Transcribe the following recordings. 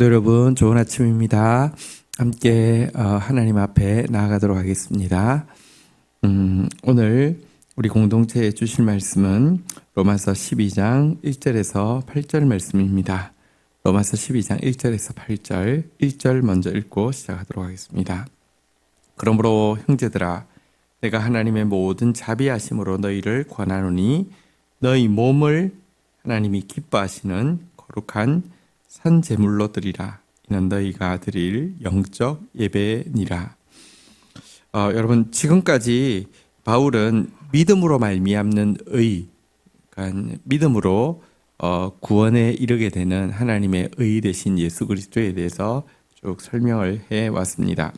성도 여러분, 좋은 아침입니다. 함께 하나님 앞에 나아가도록 하겠습니다. 오늘 우리 공동체에 주실 말씀은 로마서 12장 1절에서 8절 말씀입니다. 로마서 12장 1절에서 8절, 1절 먼저 읽고 시작하도록 하겠습니다. 그러므로 형제들아, 내가 하나님의 모든 자비하심으로 너희를 권하노니 너희 몸을 하나님이 기뻐하시는 거룩한 산 제물로 드리라. 이는 너희가 드릴 영적 예배니라. 여러분, 지금까지 바울은 믿음으로 말미암는 의, 그러니까 믿음으로 구원에 이르게 되는 하나님의 의 되신 예수 그리스도에 대해서 쭉 설명을 해 왔습니다.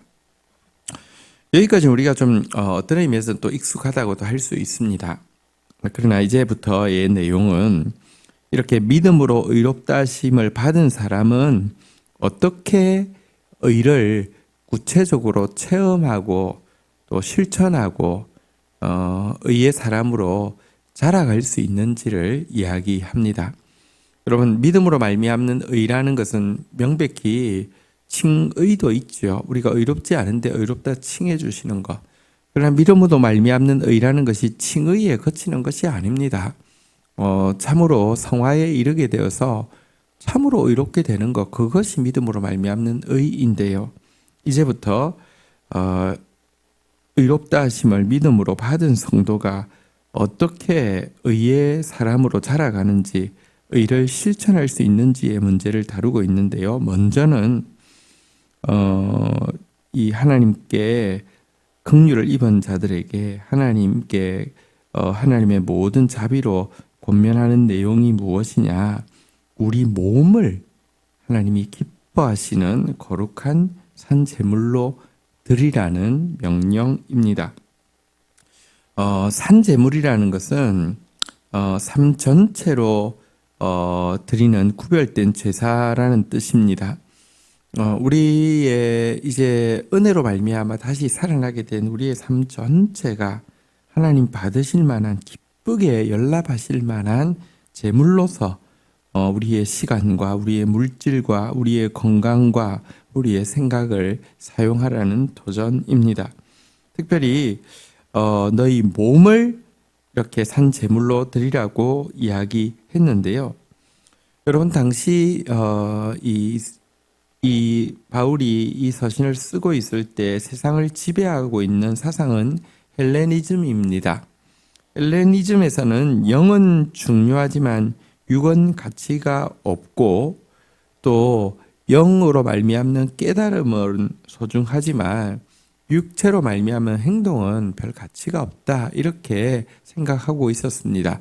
여기까지 우리가 좀 어떤 의미에서 또 익숙하다고도 할 수 있습니다. 그러나 이제부터의 내용은 이렇게 믿음으로 의롭다 하심을 받은 사람은 어떻게 의를 구체적으로 체험하고 또 실천하고 의의 사람으로 자라갈 수 있는지를 이야기합니다. 여러분, 믿음으로 말미암는 의라는 것은 명백히 칭의도 있죠. 우리가 의롭지 않은데 의롭다 칭해 주시는 것. 그러나 믿음으로 말미암는 의라는 것이 칭의에 그치는 것이 아닙니다. 참으로 성화에 이르게 되어서 참으로 의롭게 되는 것, 그것이 믿음으로 말미암는 의인데요. 이제부터 의롭다 하심을 믿음으로 받은 성도가 어떻게 의의 사람으로 자라가는지, 의를 실천할 수 있는지의 문제를 다루고 있는데요. 먼저는 이 하나님께 긍휼을 입은 자들에게 하나님의 모든 자비로 권면하는 내용이 무엇이냐? 우리 몸을 하나님이 기뻐하시는 거룩한 산 제물로 드리라는 명령입니다. 산 제물이라는 것은 삶 전체로 드리는 구별된 제사라는 뜻입니다. 우리의 이제 은혜로 말미암아 다시 살아나게 된 우리의 삶 전체가 하나님 받으실 만한, 기쁘게 연락하실 만한 제물로서 우리의 시간과 우리의 물질과 우리의 건강과 우리의 생각을 사용하라는 도전입니다. 특별히 너희 몸을 이렇게 산 제물로 드리라고 이야기했는데요. 여러분, 당시 이 바울이 이 서신을 쓰고 있을 때 세상을 지배하고 있는 사상은 헬레니즘입니다. 헬레니즘에서는 영은 중요하지만 육은 가치가 없고, 또 영으로 말미암는 깨달음은 소중하지만 육체로 말미암는 행동은 별 가치가 없다, 이렇게 생각하고 있었습니다.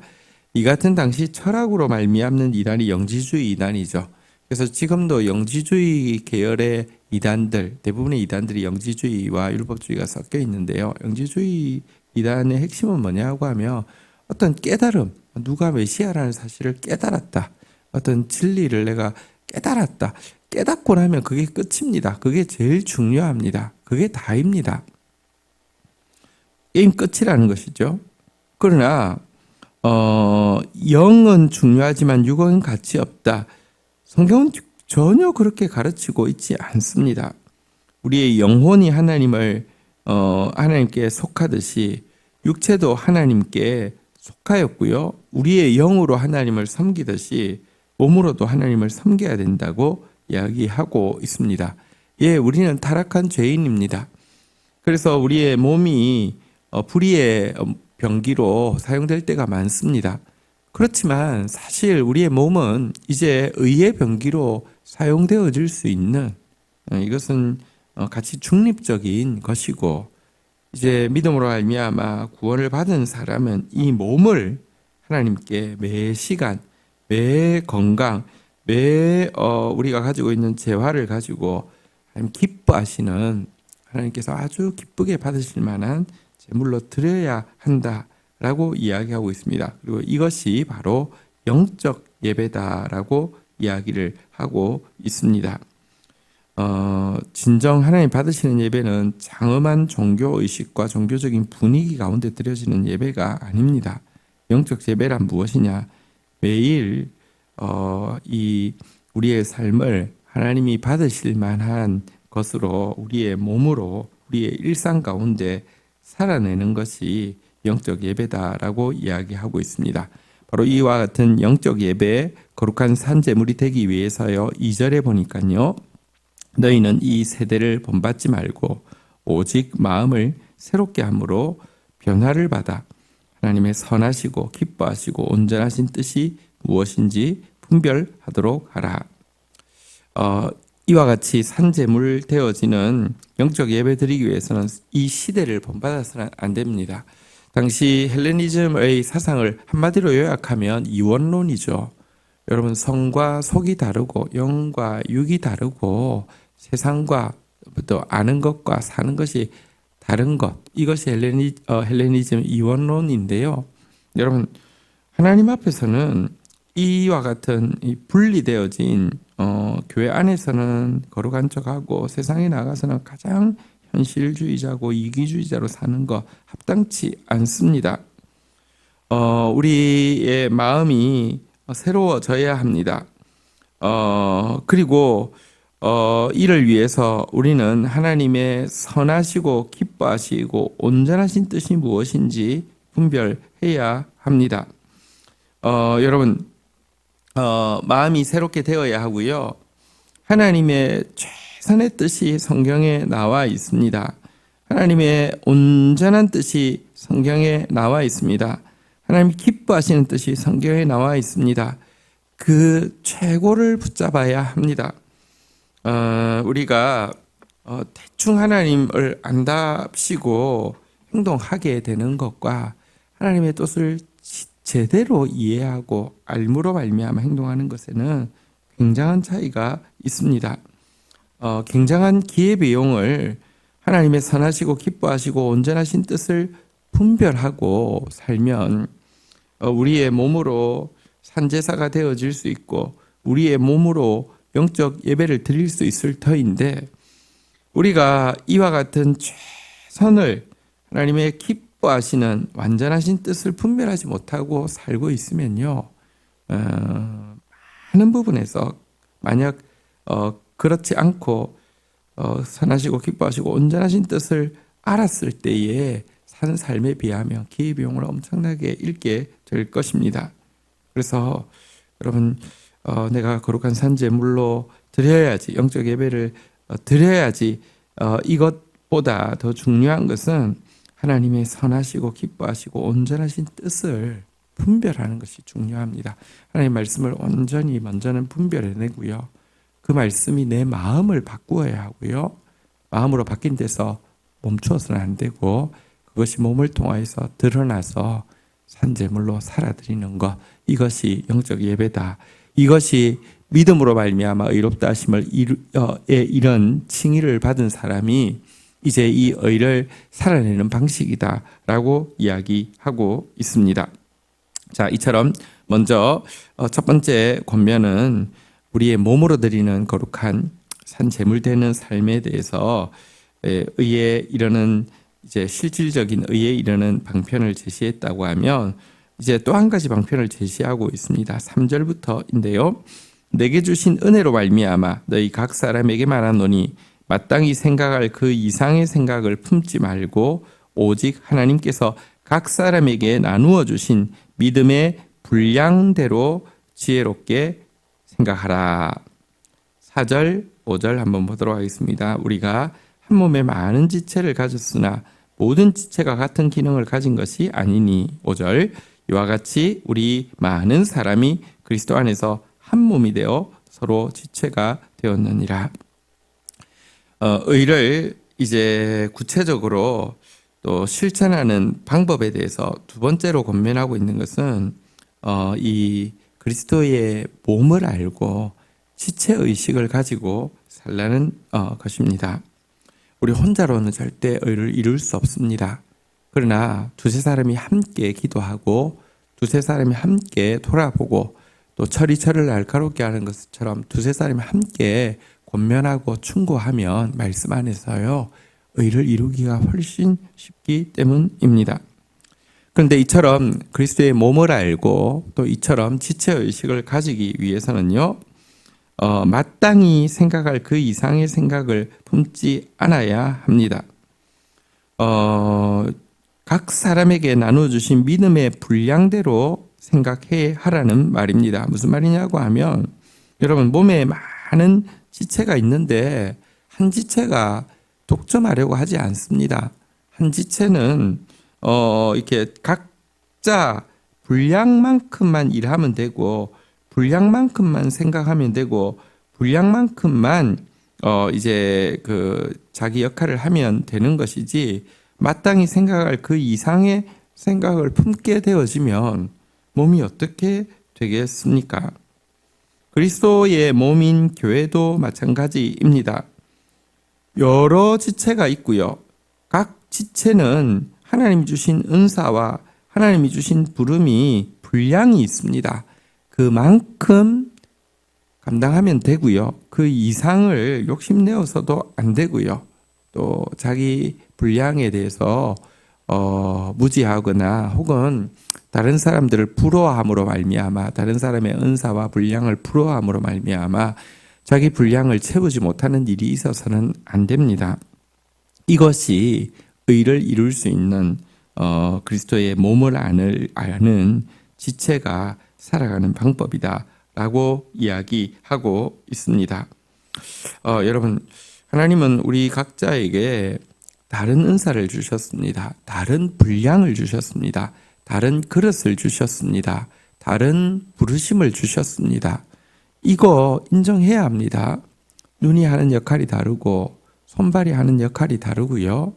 이 같은 당시 철학으로 말미암는 이단이 영지주의 이단이죠. 그래서 지금도 영지주의 계열의 이단들, 대부분의 이단들이 영지주의와 율법주의가 섞여 있는데요. 영지주의 이단의 핵심은 뭐냐고 하면 어떤 깨달음, 누가 메시아라는 사실을 깨달았다, 어떤 진리를 내가 깨달았다, 깨닫고 나면 그게 끝입니다. 그게 제일 중요합니다. 그게 다입니다. 게임 끝이라는 것이죠. 그러나 영은 중요하지만 육은 가치 없다. 성경은 전혀 그렇게 가르치고 있지 않습니다. 우리의 영혼이 하나님께 속하듯이 육체도 하나님께 속하였고요. 우리의 영으로 하나님을 섬기듯이 몸으로도 하나님을 섬겨야 된다고 이야기하고 있습니다. 예, 우리는 타락한 죄인입니다. 그래서 우리의 몸이 불의의 병기로 사용될 때가 많습니다. 그렇지만 사실 우리의 몸은 이제 의의 병기로 사용되어질 수 있는, 이것은 가치 중립적인 것이고, 이제 믿음으로 말미암아 구원을 받은 사람은 이 몸을 하나님께 매 시간, 매 건강, 매 우리가 가지고 있는 재화를 가지고 하나님 기뻐하시는, 하나님께서 아주 기쁘게 받으실 만한 제물로 드려야 한다라고 이야기하고 있습니다. 그리고 이것이 바로 영적 예배다라고 이야기를 하고 있습니다. 진정 하나님 받으시는 예배는 장엄한 종교의식과 종교적인 분위기 가운데 드려지는 예배가 아닙니다. 영적 예배란 무엇이냐? 매일 이 우리의 삶을 하나님이 받으실 만한 것으로 우리의 몸으로 우리의 일상 가운데 살아내는 것이 영적 예배다라고 이야기하고 있습니다. 바로 이와 같은 영적 예배, 거룩한 산제물이 되기 위해서요. 2절에 보니까요. 너희는 이 세대를 본받지 말고 오직 마음을 새롭게 함으로 변화를 받아 하나님의 선하시고 기뻐하시고 온전하신 뜻이 무엇인지 분별하도록 하라. 이와 같이 산제물 되어지는 영적 예배 드리기 위해서는 이 시대를 본받아서는 안 됩니다. 당시 헬레니즘의 사상을 한마디로 요약하면 이원론이죠. 여러분, 성과 속이 다르고 영과 육이 다르고 세상과 또 아는 것과 사는 것이 다른 것, 이것이 헬레니즘 이원론인데요. 여러분, 하나님 앞에서는 이와 같은 이 분리되어진 교회 안에서는 거룩한 척하고 세상에 나가서는 가장 현실주의자고 이기주의자로 사는 거 합당치 않습니다. 우리의 마음이 새로워져야 합니다. 그리고 이를 위해서 우리는 하나님의 선하시고 기뻐하시고 온전하신 뜻이 무엇인지 분별해야 합니다. 여러분, 마음이 새롭게 되어야 하고요. 하나님의 최선의 뜻이 성경에 나와 있습니다. 하나님의 온전한 뜻이 성경에 나와 있습니다. 하나님이 기뻐하시는 뜻이 성경에 나와 있습니다. 그 최고를 붙잡아야 합니다. 우리가 대충 하나님을 안답시고 행동하게 되는 것과 하나님의 뜻을 제대로 이해하고 알므로 말미암아 행동하는 것에는 굉장한 차이가 있습니다. 굉장한 기회비용을 하나님의 선하시고 기뻐하시고 온전하신 뜻을 분별하고 살면 우리의 몸으로 산제사가 되어질 수 있고 우리의 몸으로 영적 예배를 드릴 수 있을 터인데, 우리가 이와 같은 최선을 하나님의 기뻐하시는 완전하신 뜻을 분별하지 못하고 살고 있으면요, 많은 부분에서 만약 그렇지 않고 선하시고 기뻐하시고 온전하신 뜻을 알았을 때에 사는 삶에 비하면 기회비용을 엄청나게 잃게 될 것입니다. 그래서 여러분, 내가 거룩한 산제물로 드려야지, 영적 예배를 드려야지, 이것보다 더 중요한 것은 하나님의 선하시고 기뻐하시고 온전하신 뜻을 분별하는 것이 중요합니다. 하나님의 말씀을 온전히 먼저는 분별해내고요. 그 말씀이 내 마음을 바꾸어야 하고요. 마음으로 바뀐 데서 멈추어서는 안 되고 그것이 몸을 통하여서 드러나서 산제물로 살아드리는 것, 이것이 영적 예배다. 이것이 믿음으로 말미암아 의롭다 하심을 이런 칭의를 받은 사람이 이제 이 의를 살아내는 방식이다라고 이야기하고 있습니다. 자, 이처럼 먼저 첫 번째 권면은 우리의 몸으로 드리는 거룩한 산제물되는 삶에 대해서 의에 이르는 이제 실질적인 의에 이르는 방편을 제시했다고 하면, 이제 또 한 가지 방편을 제시하고 있습니다. 3절부터인데요. 내게 주신 은혜로 말미암아 너희 각 사람에게 말하노니 마땅히 생각할 그 이상의 생각을 품지 말고 오직 하나님께서 각 사람에게 나누어 주신 믿음의 분량대로 지혜롭게 생각하라. 4절, 5절 한번 보도록 하겠습니다. 우리가 한 몸에 많은 지체를 가졌으나 모든 지체가 같은 기능을 가진 것이 아니니. 5절, 이와 같이 우리 많은 사람이 그리스도 안에서 한 몸이 되어 서로 지체가 되었느니라. 의를 이제 구체적으로 또 실천하는 방법에 대해서 두 번째로 권면하고 있는 것은 이 그리스도의 몸을 알고 지체 의식을 가지고 살라는 것입니다. 우리 혼자로는 절대 의를 이룰 수 없습니다. 그러나 두세 사람이 함께 기도하고 두세 사람이 함께 돌아보고 또 철이 철을 날카롭게 하는 것처럼 두세 사람이 함께 권면하고 충고하면 말씀 안에서요, 의를 이루기가 훨씬 쉽기 때문입니다. 그런데 이처럼 그리스도의 몸을 알고 또 이처럼 지체의식을 가지기 위해서는요, 마땅히 생각할 그 이상의 생각을 품지 않아야 합니다. 각 사람에게 나눠주신 믿음의 분량대로 생각해 하라는 말입니다. 무슨 말이냐고 하면 여러분 몸에 많은 지체가 있는데 한 지체가 독점하려고 하지 않습니다. 한 지체는 이렇게 각자 분량만큼만 일하면 되고 분량만큼만 생각하면 되고 분량만큼만 이제 그 자기 역할을 하면 되는 것이지 마땅히 생각할 그 이상의 생각을 품게 되어지면 몸이 어떻게 되겠습니까? 그리스도의 몸인 교회도 마찬가지입니다. 여러 지체가 있고요. 각 지체는 하나님이 주신 은사와 하나님이 주신 부름이 분량이 있습니다. 그만큼 감당하면 되고요. 그 이상을 욕심내어서도 안 되고요. 또 자기 분량에 대해서 무지하거나 혹은 다른 사람들을 부러워함으로 말미암아 다른 사람의 은사와 분량을 부러워함으로 말미암아 자기 분량을 채우지 못하는 일이 있어서는 안 됩니다. 이것이 의를 이룰 수 있는 그리스도의 몸을 아는 지체가 살아가는 방법이다라고 이야기하고 있습니다. 여러분, 하나님은 우리 각자에게 다른 은사를 주셨습니다. 다른 분량을 주셨습니다. 다른 그릇을 주셨습니다. 다른 부르심을 주셨습니다. 이거 인정해야 합니다. 눈이 하는 역할이 다르고 손발이 하는 역할이 다르고요.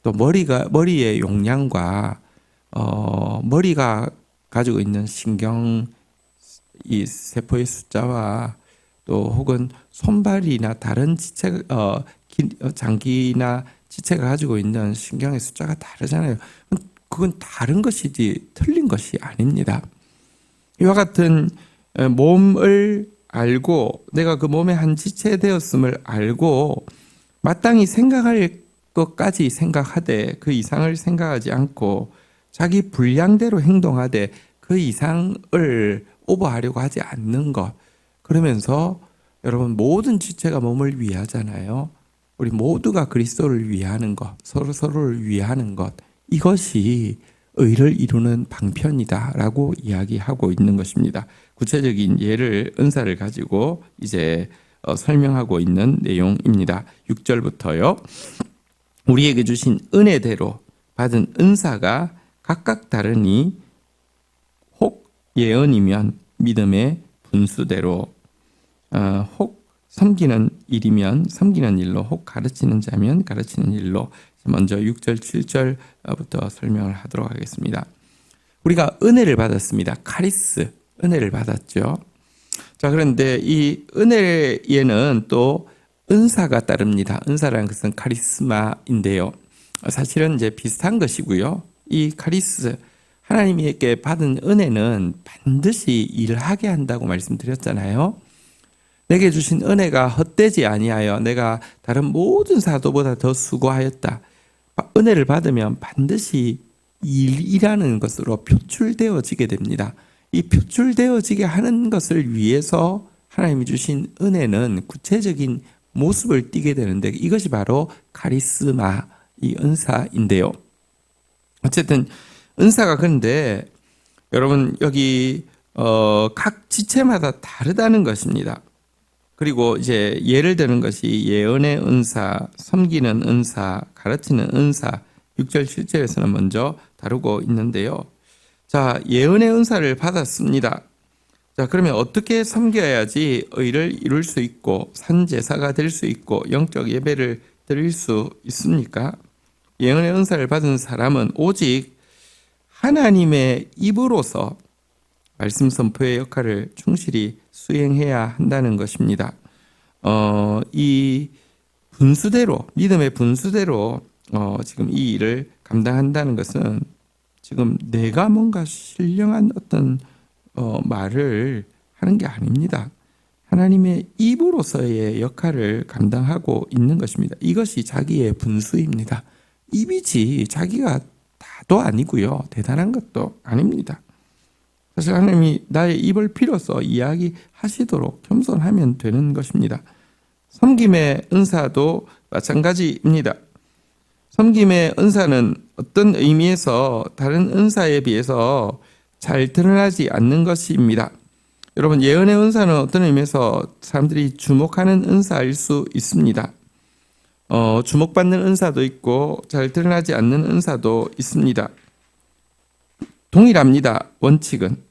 또 머리의 용량과 머리가 가지고 있는 신경 이 세포의 숫자와 또 혹은 손발이나 다른 지체 장기나 지체가 가지고 있는 신경의 숫자가 다르잖아요. 그건 다른 것이지 틀린 것이 아닙니다. 이와 같은 몸을 알고 내가 그 몸의 한 지체 되었음을 알고 마땅히 생각할 것까지 생각하되 그 이상을 생각하지 않고 자기 분량대로 행동하되 그 이상을 오버하려고 하지 않는 것. 그러면서 여러분 모든 지체가 몸을 위하잖아요. 우리 모두가 그리스도를 위하는 것, 서로를 위하는 것. 이것이 의를 이루는 방편이다라고 이야기하고 있는 것입니다. 구체적인 예를 은사를 가지고 이제 설명하고 있는 내용입니다. 6절부터요. 우리에게 주신 은혜대로 받은 은사가 각각 다르니 혹 예언이면 믿음의 분수대로 혹 섬기는 일이면 섬기는 일로 혹 가르치는 자면 가르치는 일로 먼저 6절 7절부터 설명을 하도록 하겠습니다. 우리가 은혜를 받았습니다. 카리스 은혜를 받았죠. 자, 그런데 이 은혜에는 또 은사가 따릅니다. 은사라는 것은 카리스마인데요. 사실은 이제 비슷한 것이고요. 이 카리스 하나님에게 받은 은혜는 반드시 일하게 한다고 말씀드렸잖아요. 내게 주신 은혜가 헛되지 아니하여 내가 다른 모든 사도보다 더 수고하였다. 은혜를 받으면 반드시 일이라는 것으로 표출되어지게 됩니다. 이 표출되어지게 하는 것을 위해서 하나님이 주신 은혜는 구체적인 모습을 띠게 되는데 이것이 바로 카리스마, 이 은사인데요. 어쨌든 은사가 그런데 여러분 여기 각 지체마다 다르다는 것입니다. 그리고 이제 예를 드는 것이 예언의 은사, 섬기는 은사, 가르치는 은사 6절 7절에서는 먼저 다루고 있는데요. 자, 예언의 은사를 받았습니다. 자, 그러면 어떻게 섬겨야지 의를 이룰 수 있고 산제사가 될 수 있고 영적 예배를 드릴 수 있습니까? 예언의 은사를 받은 사람은 오직 하나님의 입으로서 말씀 선포의 역할을 충실히 수행해야 한다는 것입니다. 이 분수대로 믿음의 분수대로 지금 이 일을 감당한다는 것은 지금 내가 뭔가 신령한 어떤 말을 하는 게 아닙니다. 하나님의 입으로서의 역할을 감당하고 있는 것입니다. 이것이 자기의 분수입니다. 입이지 자기가 다도 아니고요. 대단한 것도 아닙니다. 사실 하나님이 나의 입을 빌어서 이야기하시도록 겸손하면 되는 것입니다. 섬김의 은사도 마찬가지입니다. 섬김의 은사는 어떤 의미에서 다른 은사에 비해서 잘 드러나지 않는 것입니다. 여러분, 예언의 은사는 어떤 의미에서 사람들이 주목하는 은사일 수 있습니다. 주목받는 은사도 있고 잘 드러나지 않는 은사도 있습니다. 동일합니다. 원칙은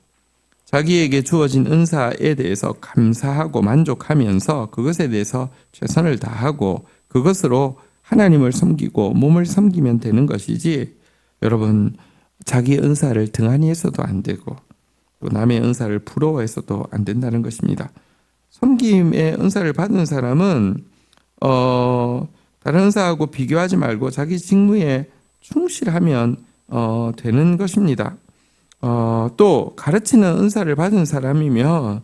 자기에게 주어진 은사에 대해서 감사하고 만족하면서 그것에 대해서 최선을 다하고 그것으로 하나님을 섬기고 몸을 섬기면 되는 것이지, 여러분, 자기 은사를 등한히 해서도 안 되고 또 남의 은사를 부러워해서도 안 된다는 것입니다. 섬김의 은사를 받은 사람은 다른 은사하고 비교하지 말고 자기 직무에 충실하면 되는 것입니다. 또 가르치는 은사를 받은 사람이면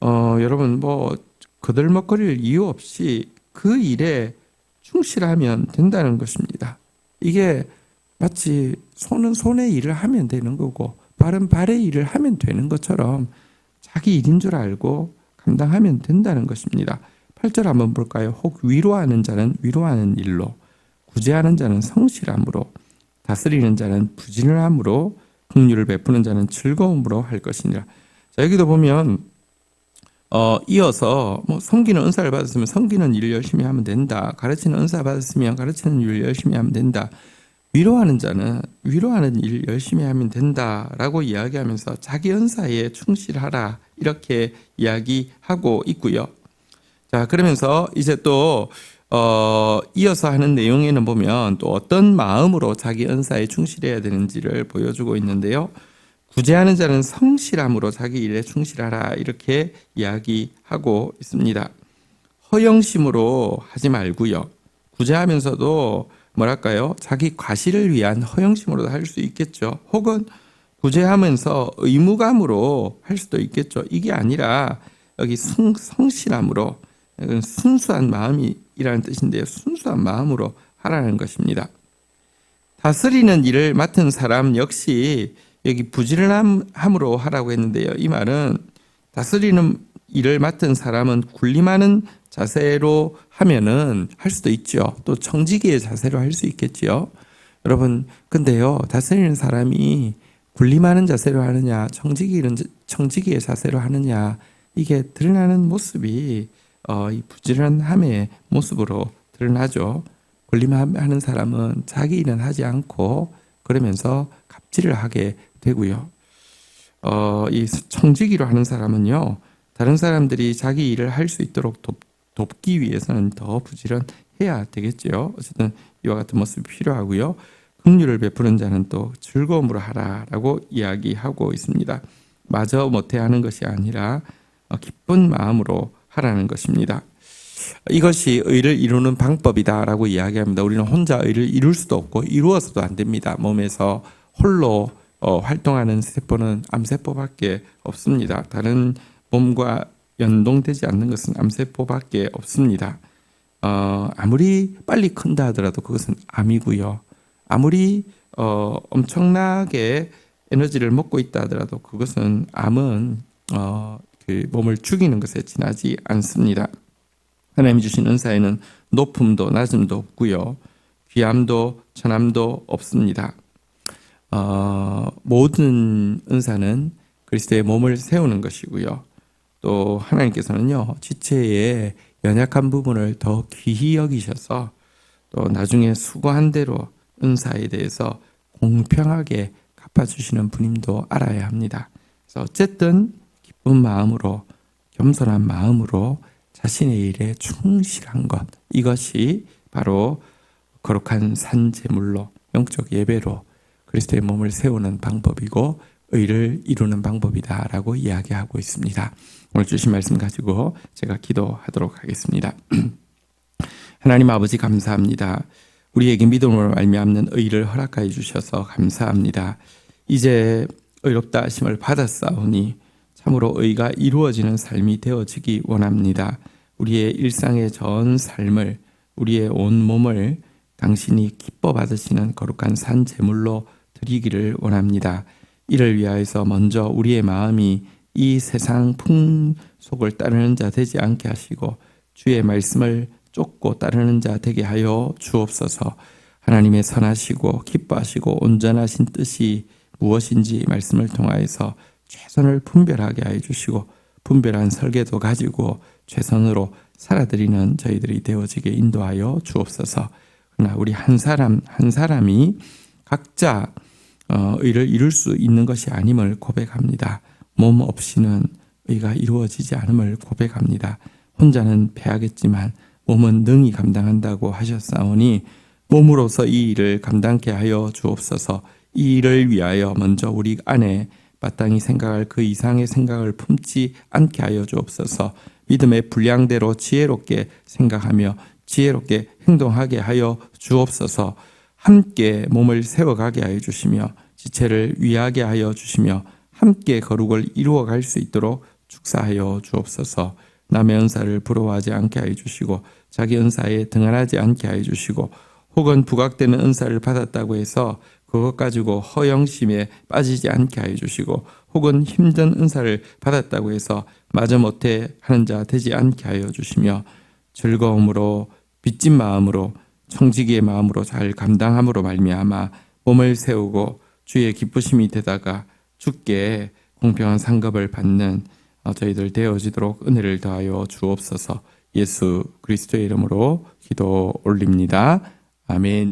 여러분 거들먹거릴 이유 없이 그 일에 충실하면 된다는 것입니다. 이게 마치 손은 손의 일을 하면 되는 거고 발은 발의 일을 하면 되는 것처럼 자기 일인 줄 알고 감당하면 된다는 것입니다. 8절 한번 볼까요? 혹 위로하는 자는 위로하는 일로, 구제하는 자는 성실함으로, 다스리는 자는 부지런함으로, 긍휼을 베푸는 자는 즐거움으로 할 것이니라. 자, 여기도 보면 이어서 섬기는 은사를 받았으면 섬기는 일을 열심히 하면 된다. 가르치는 은사 받았으면 가르치는 일을 열심히 하면 된다. 위로하는 자는 위로하는 일 열심히 하면 된다라고 이야기하면서 자기 은사에 충실하라 이렇게 이야기하고 있고요. 자, 그러면서 이제 또 이어서 하는 내용에는 보면 또 어떤 마음으로 자기 은사에 충실해야 되는지를 보여주고 있는데요. 구제하는 자는 성실함으로 자기 일에 충실하라 이렇게 이야기하고 있습니다. 허영심으로 하지 말고요. 구제하면서도 뭐랄까요? 자기 과실을 위한 허영심으로도 할 수 있겠죠. 혹은 구제하면서 의무감으로 할 수도 있겠죠. 이게 아니라 여기 성실함으로, 순수한 마음이라는 뜻인데요. 순수한 마음으로 하라는 것입니다. 다스리는 일을 맡은 사람 역시 여기 부지런함으로 하라고 했는데요. 이 말은 다스리는 일을 맡은 사람은 군림하는 자세로 하면은 할 수도 있죠. 또 청지기의 자세로 할 수 있겠지요. 여러분, 근데요, 다스리는 사람이 군림하는 자세로 하느냐, 청지기의 자세로 하느냐, 이게 드러나는 모습이 이 부지런함의 모습으로 드러나죠. 군림하는 사람은 자기 일은 하지 않고 그러면서 갑질을 하게 되고요. 이 청지기로 하는 사람은요, 다른 사람들이 자기 일을 할 수 있도록 돕기 위해서는 더 부지런해야 되겠죠. 어쨌든 이와 같은 모습이 필요하고요. 긍휼을 베푸는 자는 또 즐거움으로 하라라고 이야기하고 있습니다. 마저 못해 하는 것이 아니라 기쁜 마음으로 하라는 것입니다. 이것이 의를 이루는 방법이다라고 이야기합니다. 우리는 혼자 의를 이룰 수도 없고 이루어서도 안 됩니다. 몸에서 홀로 활동하는 세포는 암세포밖에 없습니다. 다른 몸과 연동되지 않는 것은 암세포밖에 없습니다. 아무리 빨리 큰다 하더라도 그것은 암이고요. 아무리 엄청나게 에너지를 먹고 있다 하더라도 그것은 암은 그 몸을 죽이는 것에 지나지 않습니다. 하나님이 주신 은사에는 높음도 낮음도 없고요. 귀함도 천함도 없습니다. 모든 은사는 그리스도의 몸을 세우는 것이고요. 또 하나님께서는요, 지체의 연약한 부분을 더 귀히 여기셔서 또 나중에 수고한 대로 은사에 대해서 공평하게 갚아주시는 분임도 알아야 합니다. 그래서 어쨌든 기쁜 마음으로, 겸손한 마음으로 자신의 일에 충실한 것, 이것이 바로 거룩한 산제물로, 영적 예배로 그리스도의 몸을 세우는 방법이고 의를 이루는 방법이다라고 이야기하고 있습니다. 오늘 주신 말씀 가지고 제가 기도하도록 하겠습니다. 하나님 아버지, 감사합니다. 우리에게 믿음으로 말미암는 의를 허락하여 주셔서 감사합니다. 이제 의롭다 하심을 받았사오니 참으로 의가 이루어지는 삶이 되어지기 원합니다. 우리의 일상의 전 삶을, 우리의 온 몸을 당신이 기뻐 받으시는 거룩한 산 제물로 드리기를 원합니다. 이를 위하여서 먼저 우리의 마음이 이 세상 풍속을 따르는 자 되지 않게 하시고 주의 말씀을 쫓고 따르는 자 되게 하여 주옵소서. 하나님의 선하시고 기뻐하시고 온전하신 뜻이 무엇인지 말씀을 통하여서 최선을 분별하게 하여 주시고 분별한 설계도 가지고 최선으로 살아드리는 저희들이 되어지게 인도하여 주옵소서. 그러나 우리 한 사람 한 사람이 각자 의를 이룰 수 있는 것이 아님을 고백합니다. 몸 없이는 의가 이루어지지 않음을 고백합니다. 혼자는 패하겠지만 몸은 능히 감당한다고 하셨사오니 몸으로서 이 일을 감당케 하여 주옵소서. 이 일을 위하여 먼저 우리 안에 마땅히 생각할 그 이상의 생각을 품지 않게 하여 주옵소서. 믿음의 분량대로 지혜롭게 생각하며 지혜롭게 행동하게 하여 주옵소서. 함께 몸을 세워가게 하여 주시며 지체를 위하게 하여 주시며 함께 거룩을 이루어갈 수 있도록 축사하여 주옵소서. 남의 은사를 부러워하지 않게 하여 주시고 자기 은사에 등한하지 않게 하여 주시고 혹은 부각되는 은사를 받았다고 해서 그것 가지고 허영심에 빠지지 않게 하여 주시고 혹은 힘든 은사를 받았다고 해서 마저못해 하는 자 되지 않게 하여 주시며 즐거움으로 빚진 마음으로 청지기의 마음으로 잘 감당함으로 말미암아 몸을 세우고 주의 기쁘심이 되다가 주께 공평한 상급을 받는 저희들 되어지도록 은혜를 더하여 주옵소서. 예수 그리스도의 이름으로 기도 올립니다. 아멘.